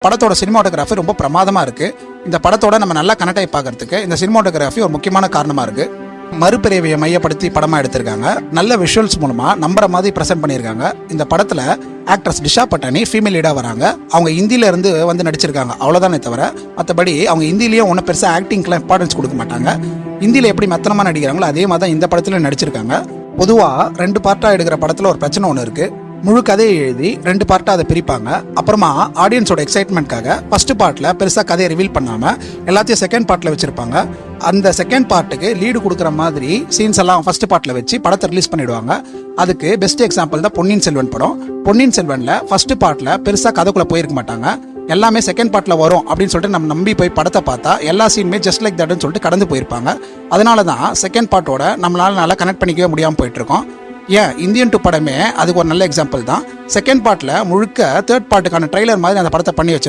படத்தோட சினிமாட்டோகிராஃபி ரொம்ப பிரமாதமாக இருக்குது. இந்த படத்தோட நம்ம நல்லா கனெக்ட் ஆகி பார்க்கறதுக்கு இந்த சினிமாட்டோகிராஃபி ஒரு முக்கியமான காரணமாக இருக்குது. மறுபிறவியை மையப்படுத்தி படமாக எடுத்திருக்காங்க. நல்ல விஷுவல்ஸ் மூலமாக நம்புற மாதிரி ப்ரெசென்ட் பண்ணியிருக்காங்க. இந்த படத்தில் ஆக்ட்ரஸ் டிஷா பட்டானி ஃபீமேல் லீடாக வராங்க. அவங்க ஹிந்தியிலேருந்து வந்து நடிச்சிருக்காங்க, அவ்வளோதானே தவிர மற்றபடி அவங்க ஹிந்திலேயும் ஒன்றும் பெருசாக ஆக்டிங்க்கெலாம் இம்பார்ட்டன்ஸ் கொடுக்க மாட்டாங்க. ஹிந்தியில் எப்படி மெத்தனமாக நடிக்கிறாங்களோ அதே மாதிரி தான் இந்த படத்தில் நடிச்சிருக்காங்க. பொதுவாக 2 பார்ட்டாக எடுக்கிற படத்தில் ஒரு பிரச்சனை ஒன்று இருக்குது. முழு கதையை எழுதி 2 பார்ட்டாக அதை பிரிப்பாங்க. அப்புறமா ஆடியன்ஸோட எக்ஸைட்மெண்ட்காக ஃபர்ஸ்ட் பார்ட்டில் பெருசாக கதையை ரிவீல் பண்ணாமல் எல்லாத்தையும் செகண்ட் பார்ட்டில் வச்சுருப்பாங்க. அந்த செகண்ட் பார்ட்டுக்கு லீடு கொடுக்குற மாதிரி சீன்ஸ் எல்லாம் ஃபர்ஸ்ட் பார்ட்டில் வச்சு படத்தை ரிலீஸ் பண்ணிவிடுவாங்க. அதுக்கு பெஸ்ட் எக்ஸாம்பிள் தான் பொன்னியின் செல்வன் படம். பொன்னியின் செல்வனில் ஃபர்ஸ்ட் பார்ட்டில் பெருசாக கதைக்குள்ளே போயிருக்க மாட்டாங்க. எல்லாமே செகண்ட் பார்ட்டில் வரும் அப்படின்னு சொல்லிட்டு நம்ம நம்பி போய் படத்தை பார்த்தா எல்லா சீனுமே ஜஸ்ட் லைக் தட்னு சொல்லிட்டு கடந்து போயிருப்பாங்க. அதனால தான் செகண்ட் பார்ட்டோட நம்மளால நல்லா கனெக்ட் பண்ணிக்கவே முடியாமல் போயிட்டுருக்கோம். ஏன் இந்தியன் 2 படமே அதுக்கு ஒரு நல்ல எக்ஸாம்பிள் தான். செகண்ட் பார்ட்டில் முழுக்க தேர்ட் பார்ட்டுக்கான ட்ரெய்லர் மாதிரி அந்த படத்தை பண்ணி வச்சிருப்பாங்க.